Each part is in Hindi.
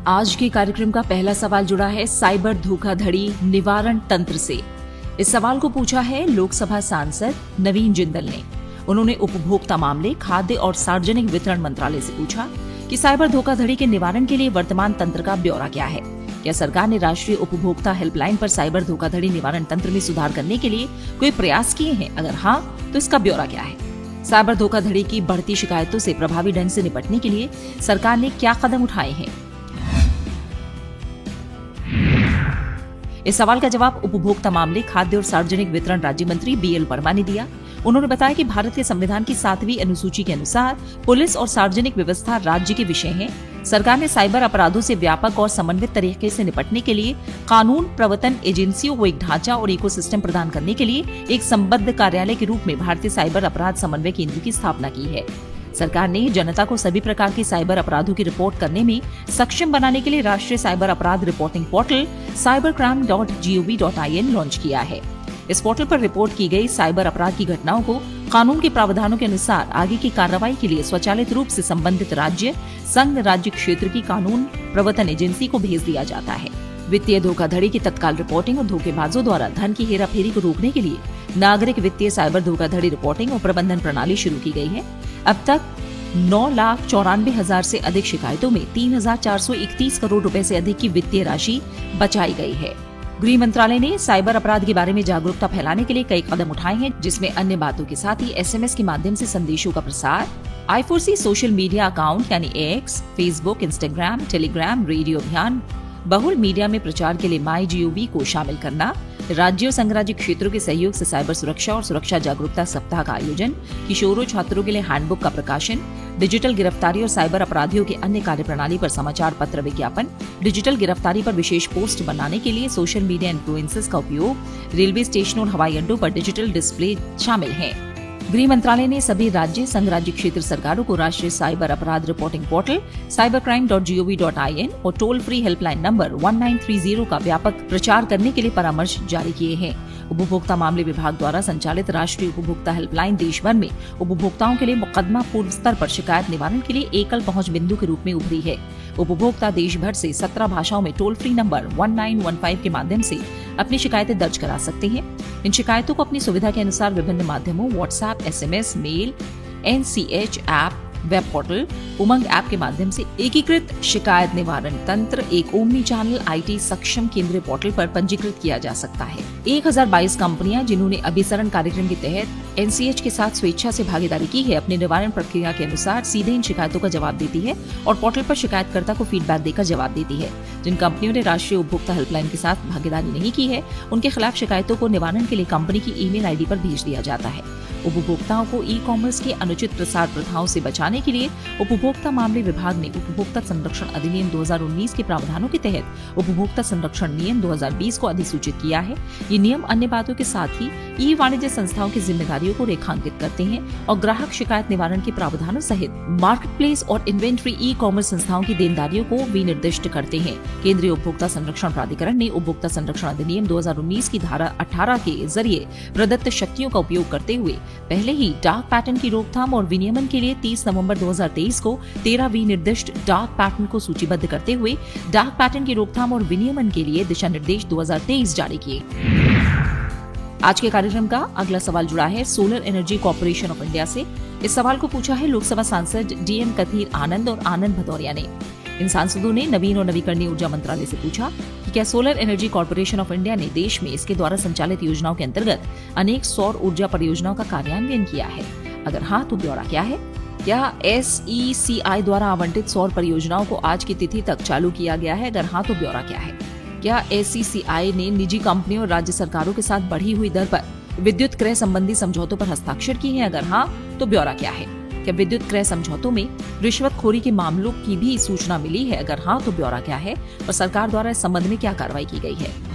आज के कार्यक्रम का पहला सवाल जुड़ा है साइबर धोखाधड़ी निवारण तंत्र से। इस सवाल को पूछा है लोकसभा सांसद नवीन जिंदल ने। उन्होंने उपभोक्ता मामले, खाद्य और सार्वजनिक वितरण मंत्रालय से पूछा कि साइबर धोखाधड़ी के निवारण के लिए वर्तमान तंत्र का ब्यौरा क्या है। क्या सरकार ने राष्ट्रीय उपभोक्ता हेल्पलाइन पर साइबर धोखाधड़ी निवारण तंत्र में सुधार करने के लिए कोई प्रयास किए हैं? अगर हाँ, तो इसका ब्यौरा क्या है? साइबर धोखाधड़ी की बढ़ती शिकायतों से प्रभावी ढंग से निपटने के लिए सरकार ने क्या कदम उठाए हैं? इस सवाल का जवाब उपभोक्ता मामले, खाद्य और सार्वजनिक वितरण राज्य मंत्री BL वर्मा ने दिया। उन्होंने बताया कि भारत के संविधान की 7वीं अनुसूची के अनुसार पुलिस और सार्वजनिक व्यवस्था राज्य के विषय हैं। सरकार ने साइबर अपराधों से व्यापक और समन्वित तरीके से निपटने के लिए कानून प्रवर्तन एजेंसियों को एक ढांचा और इकोसिस्टम प्रदान करने के लिए एक संबद्ध कार्यालय के रूप में भारतीय साइबर अपराध समन्वय केंद्र की स्थापना की है। सरकार ने जनता को सभी प्रकार के साइबर अपराधों की रिपोर्ट करने में सक्षम बनाने के लिए राष्ट्रीय साइबर अपराध रिपोर्टिंग पोर्टल cybercrime.gov.in लॉन्च किया है। इस पोर्टल पर रिपोर्ट की गई साइबर अपराध की घटनाओं को कानून के प्रावधानों के अनुसार आगे की कार्रवाई के लिए स्वचालित रूप से संबंधित राज्य, संघ राज्य क्षेत्र की कानून प्रवर्तन एजेंसी को भेज दिया जाता है। वित्तीय धोखाधड़ी की तत्काल रिपोर्टिंग और धोखेबाजों द्वारा धन की हेराफेरी को रोकने के लिए नागरिक वित्तीय साइबर धोखाधड़ी रिपोर्टिंग और प्रबंधन प्रणाली शुरू की गई है। अब तक 9,94,000 से अधिक शिकायतों में 3,431 करोड़ रुपए से अधिक की वित्तीय राशि बचाई गई है। गृह मंत्रालय ने साइबर अपराध के बारे में जागरूकता फैलाने के लिए कई कदम उठाए हैं, जिसमें अन्य बातों के साथ ही SMS के माध्यम से संदेशों का प्रसार, I4C सोशल मीडिया अकाउंट यानी X, Facebook, Instagram, Telegram, radio अभियान, बहुल मीडिया में प्रचार के लिए MyGov को शामिल करना, राज्य और संघ राज्य क्षेत्रों के सहयोग से साइबर सुरक्षा और सुरक्षा जागरूकता सप्ताह का आयोजन, किशोरों छात्रों के लिए हैंडबुक का प्रकाशन, डिजिटल गिरफ्तारी और साइबर अपराधियों के अन्य कार्यप्रणाली पर समाचार पत्र विज्ञापन, डिजिटल गिरफ्तारी पर विशेष पोस्ट बनाने के लिए सोशल मीडिया इन्फ्लुएंसर्स का उपयोग, रेलवे स्टेशनों और हवाई अड्डों पर डिजिटल डिस्प्ले शामिल हैं। गृह मंत्रालय ने सभी राज्य, संघ राज्य क्षेत्र सरकारों को राष्ट्रीय साइबर अपराध रिपोर्टिंग पोर्टल cybercrime.gov.in और टोल फ्री हेल्पलाइन नंबर 1930 का व्यापक प्रचार करने के लिए परामर्श जारी किए हैं। उपभोक्ता मामले विभाग द्वारा संचालित राष्ट्रीय उपभोक्ता हेल्पलाइन देश भर में उपभोक्ताओं के लिए मुकदमा पूर्व स्तर पर शिकायत निवारण के लिए एकल पहुंच बिंदु के रूप में उभरी है। उपभोक्ता देश भर से 17 भाषाओं में टोल फ्री नंबर 1915 के माध्यम से अपनी शिकायतें दर्ज करा सकते हैं। इन शिकायतों को अपनी सुविधा के अनुसार विभिन्न माध्यमों WhatsApp, SMS, mail, NCH app, web portal, UMANG app के माध्यम से एकीकृत शिकायत निवारण तंत्र एक ओमनी चैनल IT सक्षम केंद्रीय पोर्टल पर पंजीकृत किया जा सकता है। 1022 कंपनियां जिन्होंने अभिसरण कार्यक्रम के तहत NCH के साथ स्वेच्छा से भागीदारी की है, अपनी निवारण प्रक्रिया के अनुसार सीधे इन शिकायतों का जवाब देती है और पोर्टल पर शिकायतकर्ता को फीडबैक देकर जवाब देती है। जिन कंपनियों ने राष्ट्रीय उपभोक्ता हेल्पलाइन के साथ भागीदारी नहीं की है, उनके खिलाफ शिकायतों को निवारण के लिए कंपनी की ईमेल ID पर भेज दिया जाता है। उपभोक्ताओं को ई-कॉमर्स के अनुचित प्रसार प्रथाओं से बचाने के लिए उपभोक्ता मामले विभाग ने उपभोक्ता संरक्षण अधिनियम 2019 के प्रावधानों के तहत उपभोक्ता संरक्षण नियम 2020 को अधिसूचित किया है। ये नियम अन्य बातों के साथ ही ई-वाणिज्य संस्थाओं की जिम्मेदारियों को रेखांकित करते हैं और ग्राहक शिकायत निवारण के प्रावधानों सहित मार्केटप्लेस और इन्वेंट्री ई-कॉमर्स संस्थाओं की देनदारियों को विनिर्दिष्ट करते हैं। केंद्रीय उपभोक्ता संरक्षण प्राधिकरण ने उपभोक्ता संरक्षण अधिनियम 2019 की धारा 18 के जरिए प्रदत्त शक्तियों का उपयोग करते हुए पहले ही डार्क पैटर्न की रोकथाम और विनियमन के लिए 30 नवंबर 2023 को 13 विनिर्दिष्ट डार्क पैटर्न को सूचीबद्ध करते हुए डार्क पैटर्न की रोकथाम और विनियमन के लिए दिशा निर्देश 2023 जारी किए। आज के कार्यक्रम का अगला सवाल जुड़ा है solar energy corporation of India से। इस सवाल को पूछा है लोकसभा सांसद DM कथीर आनंद और आनंद भदौरिया ने। इन सांसदों ने नवीन और नवीकरणीय ऊर्जा मंत्रालय से पूछा कि क्या solar energy corporation of India ने देश में इसके द्वारा संचालित योजनाओं के अंतर्गत अनेक सौर ऊर्जा परियोजनाओं का कार्यान्वयन किया है। अगर हाँ, तो ब्यौरा क्या है? क्या SECI द्वारा आवंटित सौर परियोजनाओं को आज की तिथि तक चालू किया गया है? अगर हाँ, तो ब्यौरा क्या है? क्या SECI ने निजी कंपनियों और राज्य सरकारों के साथ बढ़ी हुई दर पर विद्युत क्रय संबंधी समझौतों पर हस्ताक्षर किए हैं? अगर हाँ, तो ब्यौरा क्या है? क्या विद्युत क्रय समझौतों में रिश्वतखोरी के मामलों की भी सूचना मिली है? अगर हाँ, तो ब्यौरा क्या है और सरकार द्वारा इस संबंध में क्या कार्रवाई की गई है?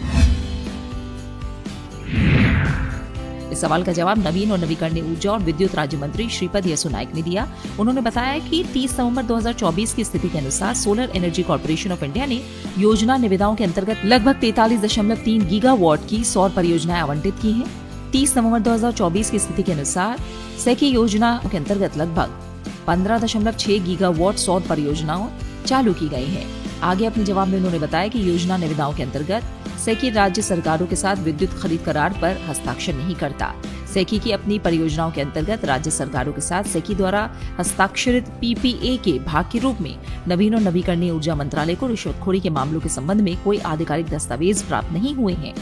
इस सवाल का जवाब नवीन और नवीकरणीय ऊर्जा और विद्युत राज्य मंत्री श्रीपद यसो नाइक ने दिया। उन्होंने बताया कि 30 नवंबर 2024 की स्थिति के अनुसार solar energy corporation of India ने योजना निविदाओं के अंतर्गत लगभग 43.3 गीगावाट की सौर परियोजनाएं आवंटित की हैं। 30 नवंबर 2024 की स्थिति के अनुसार सेकी योजना के अंतर्गत लगभग 15.6 गीगावाट सौर परियोजनाओं चालू की गई है। आगे अपने जवाब में उन्होंने बताया कि योजना निविदाओं के अंतर्गत सेकी राज्य सरकारों के साथ विद्युत खरीद करार पर हस्ताक्षर नहीं करता। सेकी की अपनी परियोजनाओं के अंतर्गत राज्य सरकारों के साथ सेकी द्वारा हस्ताक्षरित पीपीए के भाग के रूप में नवीन और नवीकरणीय ऊर्जा मंत्रालय को रिश्वतखोरी के मामलों के संबंध में कोई आधिकारिक दस्तावेज प्राप्त नहीं हुए हैं।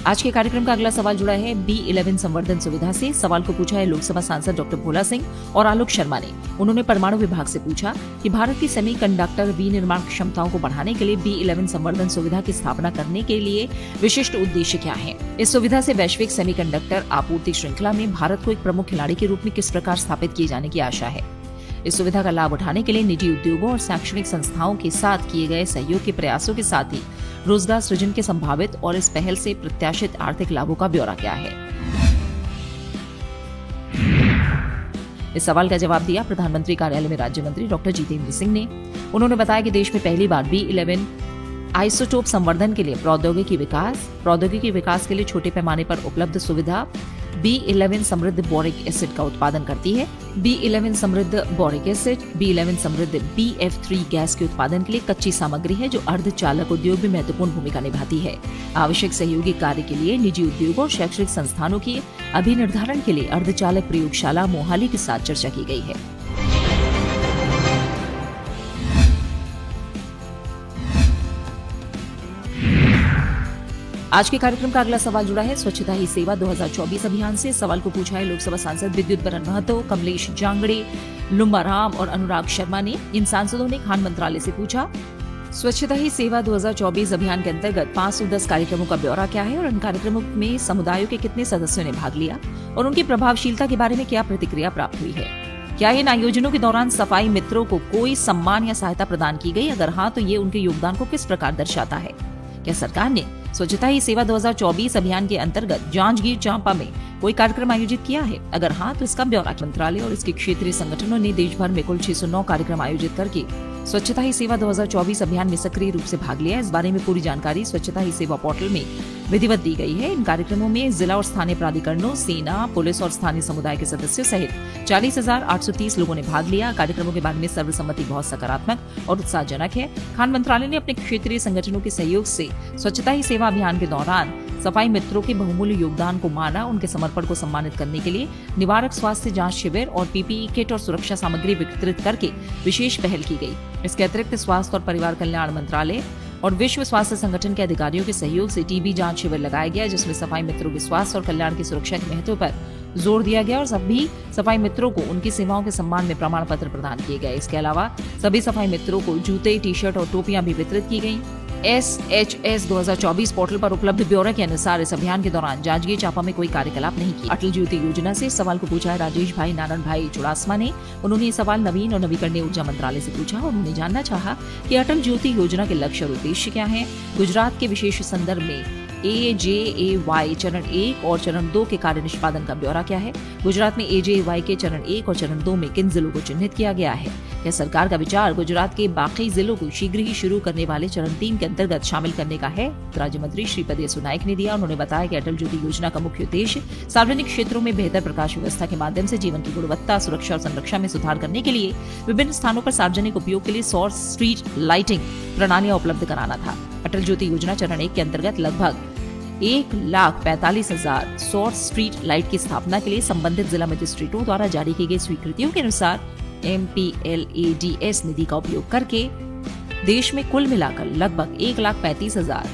आज के कार्यक्रम का अगला सवाल जुड़ा है B11 संवर्धन सुविधा से। सवाल को पूछा है लोकसभा सांसद डॉक्टर भोला सिंह और आलोक शर्मा ने। उन्होंने परमाणु विभाग से पूछा कि भारत की सेमीकंडक्टर विनिर्माण क्षमताओं को बढ़ाने के लिए B11 संवर्धन सुविधा की स्थापना करने के लिए विशिष्ट उद्देश्य क्या है। इस सुविधा से वैश्विक सेमीकंडक्टर आपूर्ति श्रृंखला में भारत को एक प्रमुख खिलाड़ी के रूप में किस प्रकार स्थापित किए जाने की आशा है। इस सुविधा का लाभ उठाने के लिए निजी उद्योगों और शैक्षणिक संस्थाओं के साथ किए गए सहयोग के प्रयासों के साथ ही रोजगार सृजन के संभावित और इस पहल से प्रत्याशित आर्थिक लाभों का ब्यौरा क्या है। इस सवाल का जवाब दिया प्रधानमंत्री कार्यालय में राज्य मंत्री डॉक्टर जितेंद्र सिंह ने। उन्होंने बताया कि देश में पहली बार B11 आइसोटोप संवर्धन के लिए प्रौद्योगिकी विकास के लिए छोटे पैमाने पर उपलब्ध सुविधा B11 समृद्ध बोरिक एसिड का उत्पादन करती है। B11 समृद्ध बोरिक एसिड B11 समृद्ध BF3 गैस के उत्पादन के लिए कच्ची सामग्री है जो अर्धचालक उद्योग में महत्वपूर्ण भूमिका निभाती है। आवश्यक सहयोगी कार्य के लिए निजी उद्योगों और शैक्षणिक संस्थानों की अभिनिर्धारण के लिए अर्धचालक प्रयोगशाला मोहाली के साथ चर्चा की गई है। आज के कार्यक्रम का अगला सवाल जुड़ा है स्वच्छता ही सेवा 2024 अभियान से। सवाल को पूछा है लोकसभा सांसद विद्युत बरन महतो, कमलेश जांगड़े, लुम्बा राम और अनुराग शर्मा ने। इन सांसदों ने खान मंत्रालय से पूछा स्वच्छता ही सेवा 2024 अभियान के अंतर्गत 510 कार्यक्रमों का ब्यौरा क्या है और इन कार्यक्रमों में समुदायों के कितने सदस्यों ने भाग लिया और उनकी प्रभावशीलता के बारे में क्या प्रतिक्रिया प्राप्त हुई है। क्या इन आयोजनों के दौरान सफाई मित्रों को कोई सम्मान या सहायता प्रदान की गई, अगर हाँ तो ये उनके योगदान को किस प्रकार दर्शाता है। क्या सरकार ने स्वच्छता ही सेवा 2024 अभियान के अंतर्गत जांजगीर चांपा में कोई कार्यक्रम आयोजित किया है, अगर हाँ तो इसका ब्यौरा। मंत्रालय और इसके क्षेत्रीय संगठनों ने देश भर में कुल 609 कार्यक्रम आयोजित करके स्वच्छता ही सेवा 2024 अभियान में सक्रिय रूप से भाग लिया। इस बारे में पूरी जानकारी स्वच्छता ही सेवा पोर्टल में विधिवत दी गई है। इन कार्यक्रमों में जिला और स्थानीय प्राधिकरणों, सेना, पुलिस और स्थानीय समुदाय के सदस्यों सहित 40,830 लोगों ने भाग लिया। कार्यक्रमों के बारे में सर्वसम्मति बहुत सकारात्मक और उत्साहजनक है। खान मंत्रालय ने अपने क्षेत्रीय संगठनों के सहयोग से स्वच्छता ही सेवा अभियान के दौरान सफाई मित्रों के बहुमूल्य योगदान को माना। उनके समर्पण को सम्मानित करने के लिए निवारक स्वास्थ्य जांच शिविर और पीपीई किट और सुरक्षा सामग्री वितरित करके विशेष पहल की गई। इसके अतिरिक्त स्वास्थ्य और परिवार कल्याण मंत्रालय और विश्व स्वास्थ्य संगठन के अधिकारियों के सहयोग से टीबी जांच शिविर लगाया गया, जिसमें सफाई मित्रों के स्वास्थ्य और कल्याण की सुरक्षा के महत्व पर जोर दिया गया और सभी सफाई मित्रों को उनकी सेवाओं के सम्मान में प्रमाण पत्र प्रदान किए गए। इसके अलावा सभी सफाई मित्रों को जूते, टी शर्ट और टोपियां भी वितरित की गयी। SHS 2024 पोर्टल पर उपलब्ध ब्यौरे के अनुसार इस अभियान के दौरान जांजगीर चांपा में कोई कार्यकलाप नहीं किया। अटल ज्योति योजना से सवाल को पूछा है राजेश भाई नारायण भाई चुड़ासमा ने। उन्होंने ये सवाल नवीन और नवीकरणीय ऊर्जा मंत्रालय से पूछा और उन्होंने जानना चाहा कि अटल ज्योति योजना के लक्ष्य और उद्देश्य क्या है। गुजरात के विशेष संदर्भ में AJAY चरण 1 और चरण 2 के कार्य निष्पादन का ब्यौरा क्या है। गुजरात में AJAY के चरण 1 और चरण 2 में किन जिलों को चिन्हित किया गया है। क्या सरकार का विचार गुजरात के बाकी जिलों को शीघ्र ही शुरू करने वाले चरण 3 के अंतर्गत शामिल करने का है। राज्य मंत्री श्रीपद येसु नाइक ने दिया। उन्होंने बताया कि अटल ज्योति योजना का मुख्य उद्देश्य सार्वजनिक क्षेत्रों में बेहतर प्रकाश व्यवस्था के माध्यम से जीवन की गुणवत्ता, सुरक्षा और संरक्षा में सुधार करने के लिए विभिन्न स्थानों पर सार्वजनिक उपयोग के लिए सौर स्ट्रीट लाइटिंग प्रणालियां उपलब्ध कराना था। अटल ज्योति योजना चरण 1 के अंतर्गत लगभग 1,45,000 सौर स्ट्रीट लाइट की स्थापना के लिए संबंधित जिला मजिस्ट्रेटों द्वारा जारी की गई स्वीकृतियों के अनुसार MPLADS निधि का उपयोग करके देश में कुल मिलाकर लगभग 1,35,000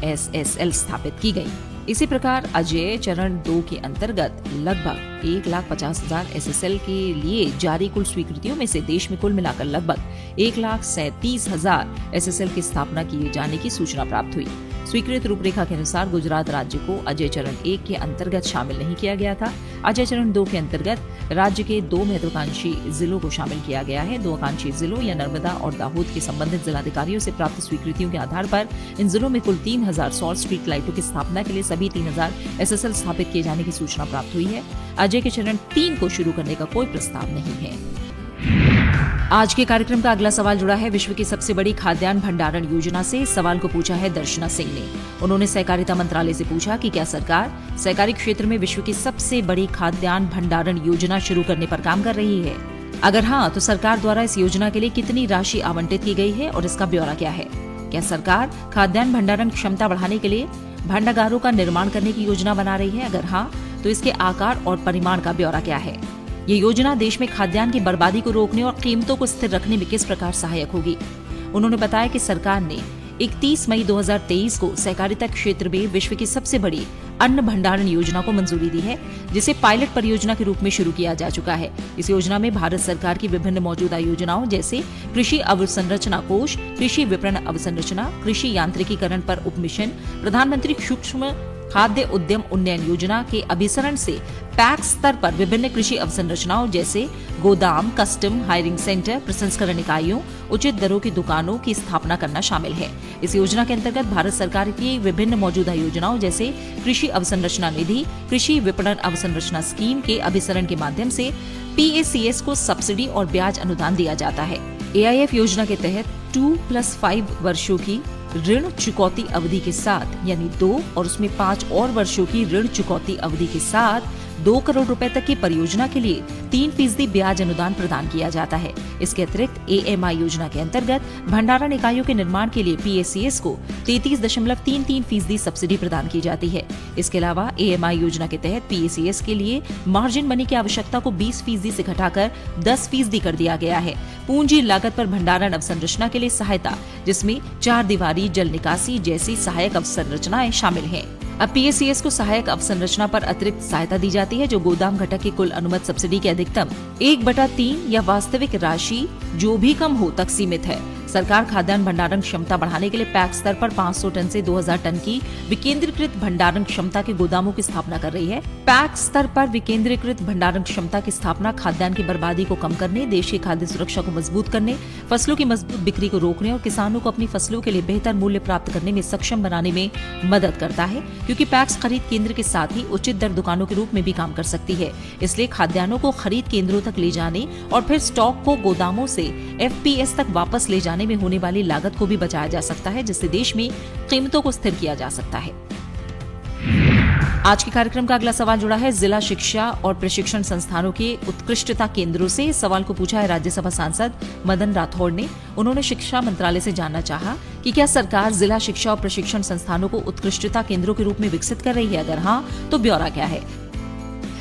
SSL स्थापित की गई। इसी प्रकार अजय चरण 2 के अंतर्गत लगभग 1,50,000 SSL के लिए जारी कुल स्वीकृतियों में से देश में कुल मिलाकर लगभग 1,37,000 SSL की स्थापना किए जाने की सूचना प्राप्त हुई। स्वीकृत रूपरेखा के अनुसार गुजरात राज्य को अजय चरण 1 के अंतर्गत शामिल नहीं किया गया था। अजय चरण 2 के अंतर्गत राज्य के 2 महत्वाकांक्षी जिलों को शामिल किया गया है। 2 आकांक्षी जिलों या नर्मदा और दाहोद के संबंधित जिलाधिकारियों से प्राप्त स्वीकृतियों के आधार पर इन जिलों में कुल 3,000 सौर स्ट्रीट लाइटों की स्थापना के लिए सभी 3,000 SSL स्थापित किए जाने की सूचना प्राप्त हुई है। अजय के चरण 3 को शुरू करने का कोई प्रस्ताव नहीं है। आज के कार्यक्रम का अगला सवाल जुड़ा है विश्व की सबसे बड़ी खाद्यान्न भंडारण योजना से। इस सवाल को पूछा है दर्शना सिंह ने। उन्होंने सहकारिता मंत्रालय से पूछा कि क्या सरकार सहकारी क्षेत्र में विश्व की सबसे बड़ी खाद्यान्न भंडारण योजना शुरू करने पर काम कर रही है। अगर हाँ, तो सरकार द्वारा इस योजना के लिए कितनी राशि आवंटित की गई है और इसका ब्यौरा क्या है। क्या सरकार खाद्यान्न भंडारण क्षमता बढ़ाने के लिए भंडागारों का निर्माण करने की योजना बना रही है। अगर हाँ, तो इसके आकार और परिमाण का ब्यौरा क्या है। ये योजना देश में खाद्यान्न की बर्बादी को रोकने और कीमतों को स्थिर रखने में किस प्रकार सहायक होगी। उन्होंने बताया कि सरकार ने 31 मई 2023 को सहकारिता क्षेत्र में विश्व की सबसे बड़ी अन्न भंडारण योजना को मंजूरी दी है, जिसे पायलट परियोजना के रूप में शुरू किया जा चुका है। इस योजना में भारत सरकार की विभिन्न मौजूदा योजनाओं जैसे कृषि अवसंरचना कोष, कृषि विपणन अवसंरचना, कृषि यांत्रिकीकरण पर उपमिशन, प्रधानमंत्री सूक्ष्म खाद्य उद्यम उन्नयन योजना के अभिसरण से पैक्स स्तर पर विभिन्न कृषि अवसंरचनाओं जैसे गोदाम, कस्टम, हायरिंग सेंटर, प्रसंस्करण इकाइयों, उचित दरों की दुकानों की स्थापना करना शामिल है। इस योजना के अंतर्गत भारत सरकार की विभिन्न मौजूदा योजनाओं जैसे कृषि अवसंरचना निधि, कृषि विपणन अवसंरचना स्कीम के अभिसरण के माध्यम से PACS को सब्सिडी और ब्याज अनुदान दिया जाता है। AIF योजना के तहत 2+5 वर्षों की ऋण चुकौती अवधि के साथ यानी 2 और उसमें 5 और वर्षों की ऋण चुकौती अवधि के साथ 2 करोड़ रुपए तक की परियोजना के लिए 3% ब्याज अनुदान प्रदान किया जाता है। इसके अतिरिक्त AMI योजना के अंतर्गत भंडारण इकाइयों के निर्माण के लिए PACS को 33.33% सब्सिडी प्रदान की जाती है। इसके अलावा AMI योजना के तहत PACS के लिए मार्जिन मनी की आवश्यकता को 20% से घटाकर 10% कर दिया गया है। पूंजी लागत पर भंडारण अवसंरचना के लिए सहायता, जिसमें 4 दीवारी जल निकासी जैसी सहायक अवसंरचनाएं शामिल हैं। अब PACS को सहायक अवसंरचना पर अतिरिक्त सहायता दी जाती है, जो गोदाम घटक की कुल अनुमत सब्सिडी के अधिकतम 1/3 या वास्तविक राशि जो भी कम हो तक सीमित है। सरकार खाद्यान्न भंडारण क्षमता बढ़ाने के लिए पैक स्तर पर 500 टन से 2000 टन की विकेंद्रीकृत भंडारण क्षमता के गोदामों की स्थापना कर रही है। पैक स्तर पर विकेंद्रीकृत भंडारण क्षमता की स्थापना खाद्यान्न की बर्बादी को कम करने, देश की खाद्य सुरक्षा को मजबूत करने, फसलों की मजबूत बिक्री को रोकने और किसानों को अपनी फसलों के लिए बेहतर मूल्य प्राप्त करने में सक्षम बनाने में मदद करता है, क्योंकि पैक्स खरीद केंद्र के साथ ही उचित दर दुकानों के रूप में भी काम कर सकती है। इसलिए खाद्यान्नों को खरीद केंद्रों तक ले जाने और फिर स्टॉक को गोदामों से FPS तक वापस ले जाने में होने वाली लागत को भी बचाया जा सकता है, जिससे देश में कीमतों को स्थिर किया जा सकता है। आज के कार्यक्रम का अगला सवाल जुड़ा है जिला शिक्षा और प्रशिक्षण संस्थानों के उत्कृष्टता केंद्रों से। इस सवाल को पूछा है राज्यसभा सांसद मदन राठौड़ ने। उन्होंने शिक्षा मंत्रालय से जानना चाहा कि क्या सरकार जिला शिक्षा और प्रशिक्षण संस्थानों को उत्कृष्टता केंद्रों के रूप में विकसित कर रही है। अगर हाँ, तो ब्यौरा क्या है।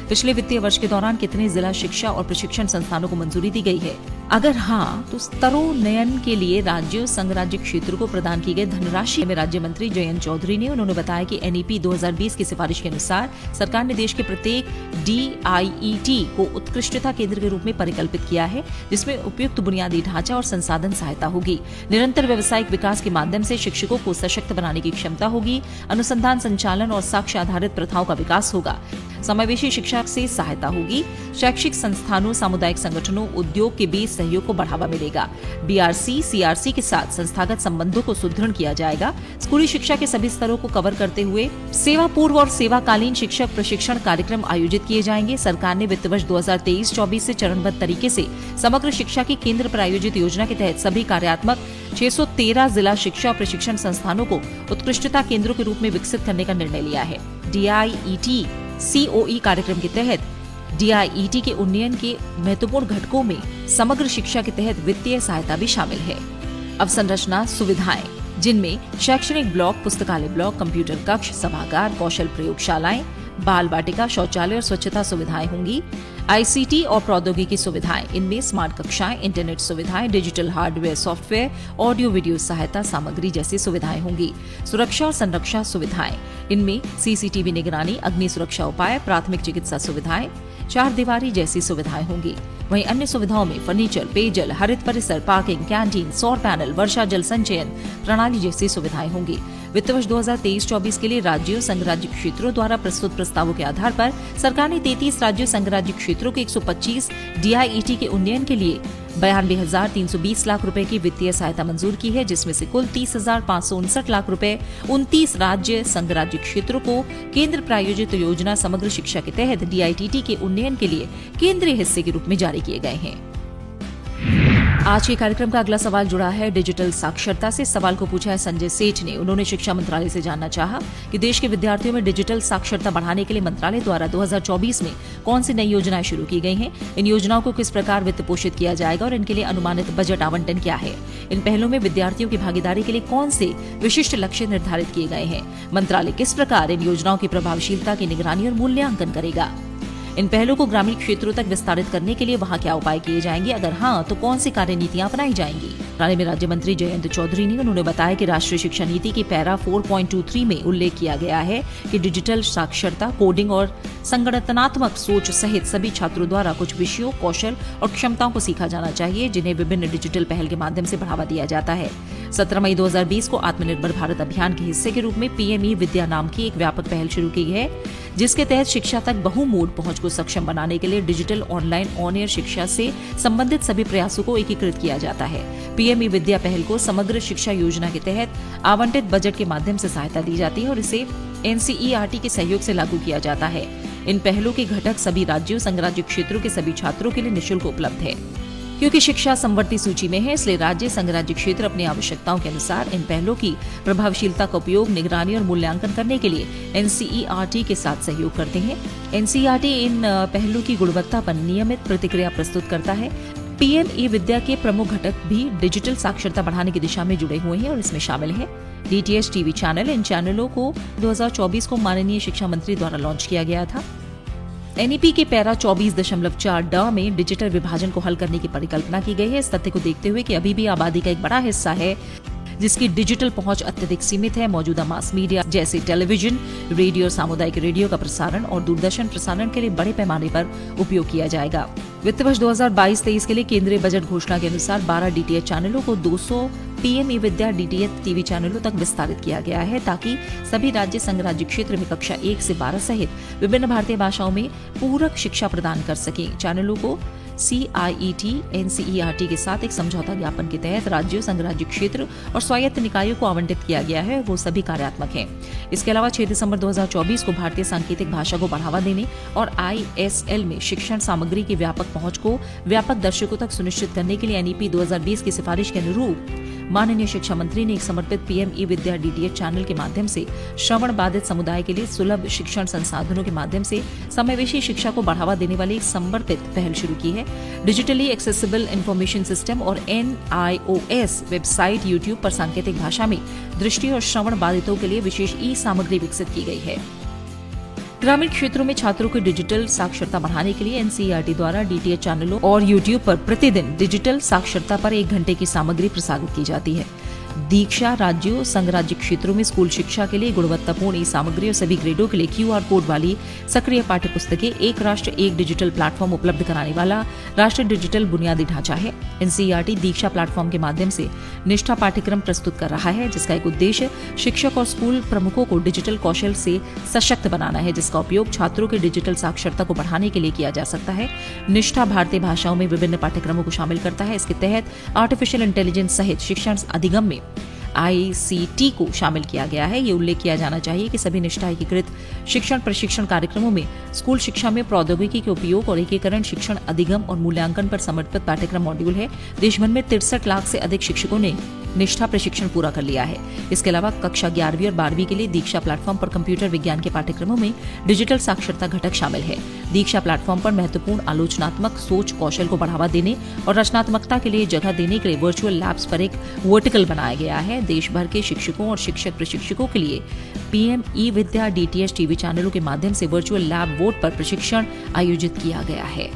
पिछले वित्तीय वर्ष के दौरान कितने जिला शिक्षा और प्रशिक्षण संस्थानों को मंजूरी दी गई है। अगर हाँ, तो स्तरोन्नयन के लिए राज्यों संघ राज्य क्षेत्र को प्रदान की गई धनराशि में राज्य मंत्री जयंत चौधरी ने उन्होंने बताया कि NEP 2020 की सिफारिश के अनुसार सरकार ने देश के प्रत्येक DIET को उत्कृष्टता केंद्र के रूप में परिकल्पित किया है, जिसमें उपयुक्त बुनियादी ढांचा और संसाधन सहायता होगी। निरंतर व्यावसायिक विकास के माध्यम से शिक्षकों को सशक्त बनाने की क्षमता होगी। अनुसंधान, संचालन और साक्ष्य आधारित प्रथाओं का विकास होगा। समावेशी शिक्षा से सहायता होगी। शैक्षिक संस्थानों, सामुदायिक संगठनों, उद्योग के बीच सहयोग को बढ़ावा मिलेगा। BRC, CRC के साथ संस्थागत संबंधों को सुदृढ़ किया जाएगा। स्कूली शिक्षा के सभी स्तरों को कवर करते हुए सेवा पूर्व और सेवाकालीन शिक्षक प्रशिक्षण कार्यक्रम आयोजित किए जाएंगे। सरकार ने वित्त वर्ष 2023-24 से चरणबद्ध तरीके से समग्र शिक्षा की केंद्र पर आयोजित योजना के तहत सभी कार्यात्मक 613 जिला शिक्षा और प्रशिक्षण संस्थानों को उत्कृष्टता केंद्रों के रूप में विकसित करने का निर्णय लिया है। DIET COE कार्यक्रम के तहत DIET के उन्नयन के महत्वपूर्ण घटकों में समग्र शिक्षा के तहत वित्तीय सहायता भी शामिल है। अवसंरचना सुविधाएं, जिनमें शैक्षणिक ब्लॉक, पुस्तकालय ब्लॉक, कंप्यूटर कक्ष, सभागार, कौशल प्रयोगशालाएं, बाल वाटिका, शौचालय और स्वच्छता सुविधाएं होंगी। ICT और प्रौद्योगिकी सुविधाएं, इनमें स्मार्ट कक्षाएं, इंटरनेट सुविधाएं, digital hardware, software, audio video सहायता सामग्री जैसी सुविधाएं होंगी। सुरक्षा और संरक्षा सुविधाएं, इनमें CCTV निगरानी, अग्नि सुरक्षा उपाय, प्राथमिक चिकित्सा सुविधाएं, 4 दीवारी जैसी सुविधाएं होंगी। वहीं अन्य सुविधाओं में फर्नीचर, पेयजल, हरित परिसर, पार्किंग, कैंटीन, सौर पैनल, वर्षा जल संचयन प्रणाली जैसी सुविधाएं होंगी। वित्त वर्ष 2023-24 के लिए राज्यों संघ राज्य क्षेत्रों द्वारा प्रस्तुत प्रस्तावों के आधार पर सरकार ने 33 राज्यों संघ राज्य क्षेत्रों के 125 DIET के उन्नयन के लिए 92,320 लाख रुपए की वित्तीय सहायता मंजूर की है, जिसमें से कुल 30,559 लाख रुपए 29 राज्य संघ राज्य क्षेत्रों को केंद्र प्रायोजित योजना समग्र शिक्षा के तहत DIET के उन्नयन के लिए केंद्रीय हिस्से के रूप में जारी किए गए हैं। आज के कार्यक्रम का अगला सवाल जुड़ा है डिजिटल साक्षरता से। सवाल को पूछा है संजय सेठ ने। उन्होंने शिक्षा मंत्रालय से जानना चाहा कि देश के विद्यार्थियों में डिजिटल साक्षरता बढ़ाने के लिए मंत्रालय द्वारा 2024 में कौन सी नई योजनाएं शुरू की गई हैं, इन योजनाओं को किस प्रकार वित्त पोषित किया जाएगा और इनके लिए अनुमानित बजट आवंटन क्या है। इन पहलों में विद्यार्थियों की भागीदारी के लिए कौन से विशिष्ट लक्ष्य निर्धारित किए गए हैं। मंत्रालय किस प्रकार इन योजनाओं की प्रभावशीलता की निगरानी और मूल्यांकन करेगा। इन पहलों को ग्रामीण क्षेत्रों तक विस्तारित करने के लिए वहां क्या उपाय किए जाएंगे, अगर हाँ तो कौन सी कार्यनीतियां अपनाई जाएंगी। मंत्रालय में राज्य मंत्री जयंत चौधरी ने उन्होंने बताया कि राष्ट्रीय शिक्षा नीति के पैरा 4.23 में उल्लेख किया गया है कि डिजिटल साक्षरता, कोडिंग और संगठनात्मक सोच सहित सभी छात्रों द्वारा कुछ विषयों, कौशल और क्षमताओं को सीखा जाना चाहिए, जिन्हें विभिन्न डिजिटल पहल के माध्यम से बढ़ावा दिया जाता है। 17 मई 2020 को आत्मनिर्भर भारत अभियान के हिस्से के रूप में पीएम ई विद्या नाम की एक व्यापक पहल शुरू की है, जिसके तहत शिक्षा तक बहुमोड पहुंच को सक्षम बनाने के लिए डिजिटल, ऑनलाइन, ऑन एयर शिक्षा से संबंधित सभी प्रयासों को एकीकृत किया जाता है। पीएम ई विद्या पहल को समग्र शिक्षा योजना के तहत आवंटित बजट के माध्यम से सहायता दी जाती है और इसे एनसीईआरटी के सहयोग से लागू किया जाता है। इन पहलों के घटक सभी राज्यों, संघराज्य क्षेत्रों के सभी छात्रों के लिए निःशुल्क उपलब्ध है। क्योंकि शिक्षा समवर्ती सूची में है, इसलिए राज्य, संघराज्य क्षेत्र अपनी आवश्यकताओं के अनुसार इन पहलों की प्रभावशीलता का उपयोग, निगरानी और मूल्यांकन करने के लिए एनसीईआरटी के साथ सहयोग करते हैं। एनसीईआरटी इन पहलों की गुणवत्ता पर नियमित प्रतिक्रिया प्रस्तुत करता है। पीएम ई विद्या के प्रमुख घटक भी डिजिटल साक्षरता बढ़ाने की दिशा में जुड़े हुए हैं और इसमें शामिल है डीटीएच टीवी चैनल। इन चैनलों को 2024 को माननीय शिक्षा मंत्री द्वारा लॉन्च किया गया था। एनईपी के पैरा 24.4 में डिजिटल विभाजन को हल करने की परिकल्पना की गई है। इस तथ्य को देखते हुए कि अभी भी आबादी का एक बड़ा हिस्सा है जिसकी डिजिटल पहुंच अत्यधिक सीमित है, मौजूदा मास मीडिया जैसे टेलीविजन, रेडियो, सामुदायिक रेडियो का प्रसारण और दूरदर्शन प्रसारण के लिए बड़े पैमाने पर उपयोग किया जाएगा। वित्त वर्ष 2022-23 के लिए केंद्रीय बजट घोषणा के अनुसार 12 डीटीएच चैनलों को 200 पीएम ई विद्या डीटीएच टीवी चैनलों तक विस्तारित किया गया है, ताकि सभी राज्य, संघराज्य क्षेत्र में कक्षा 1 से 12 सहित विभिन्न भारतीय भाषाओं में पूरक शिक्षा प्रदान कर सकें। चैनलों को CIET एनसीईआरटी के साथ एक समझौता ज्ञापन के तहत राज्यों, संघराज्य क्षेत्र और स्वायत्त निकायों को आवंटित किया गया है। वो सभी कार्यात्मक हैं। इसके अलावा 6 दिसंबर 2024 को भारतीय सांकेतिक भाषा को बढ़ावा देने और ISL में शिक्षण सामग्री की व्यापक पहुंच को व्यापक दर्शकों तक सुनिश्चित करने के लिए एनईपी 2020 की सिफारिश के अनुरूप माननीय शिक्षा मंत्री ने एक समर्पित पीएम ई विद्या डीटीएच चैनल के माध्यम से श्रवण बाधित समुदाय के लिए सुलभ शिक्षण संसाधनों के माध्यम से समावेशी शिक्षा को बढ़ावा देने वाली एक समर्पित पहल शुरू की है। डिजिटली एक्सेसिबल इंफॉर्मेशन सिस्टम और NIOS वेबसाइट, यूट्यूब पर सांकेतिक भाषा में दृष्टि और श्रवण बाधितों के लिए विशेष ई सामग्री विकसित की गई है। ग्रामीण क्षेत्रों में छात्रों की डिजिटल साक्षरता बढ़ाने के लिए एनसीईआरटी द्वारा डीटीएच चैनलों और यूट्यूब पर प्रतिदिन डिजिटल साक्षरता पर 1 घंटे की सामग्री प्रसारित की जाती है। दीक्षा राज्यों, संघराज्य क्षेत्रों में स्कूल शिक्षा के लिए गुणवत्तापूर्ण ई सामग्री और सभी ग्रेडों के लिए QR कोड वाली सक्रिय पाठ्य पुस्तकें एक राष्ट्र एक डिजिटल प्लेटफॉर्म उपलब्ध कराने वाला राष्ट्रीय डिजिटल बुनियादी ढांचा है। एनसीईआरटी दीक्षा प्लेटफॉर्म के माध्यम से निष्ठा पाठ्यक्रम प्रस्तुत कर रहा है, जिसका एक उद्देश्य शिक्षक और स्कूल प्रमुखों को डिजिटल कौशल से सशक्त बनाना है, जिसका उपयोग छात्रों की डिजिटल साक्षरता को बढ़ाने के लिए किया जा सकता है। निष्ठा भारतीय भाषाओं में विभिन्न पाठ्यक्रमों को शामिल करता है। इसके तहत आर्टिफिशियल इंटेलिजेंस सहित शिक्षण अधिगम में ICT को शामिल किया गया है। ये उल्लेख किया जाना चाहिए कि सभी निष्ठा एकीकृत शिक्षण प्रशिक्षण कार्यक्रमों में स्कूल शिक्षा में प्रौद्योगिकी के उपयोग और एकीकरण, शिक्षण अधिगम और मूल्यांकन पर समर्पित पाठ्यक्रम मॉड्यूल है। देश भर में 63 लाख से अधिक शिक्षकों ने निष्ठा प्रशिक्षण पूरा कर लिया है। इसके अलावा कक्षा 11वीं और 12वीं के लिए दीक्षा प्लेटफॉर्म पर कंप्यूटर विज्ञान के पाठ्यक्रमों में डिजिटल साक्षरता घटक शामिल है। दीक्षा प्लेटफॉर्म पर महत्वपूर्ण आलोचनात्मक सोच कौशल को बढ़ावा देने और रचनात्मकता के लिए जगह देने के लिए वर्चुअल लैब्स पर एक वर्टिकल बनाया गया है। देश भर के शिक्षकों और शिक्षक प्रशिक्षकों के लिए पीएम ई विद्या डीटीएच टीवी चैनलों के माध्यम से वर्चुअल लैब बोर्ड पर प्रशिक्षण आयोजित किया गया है।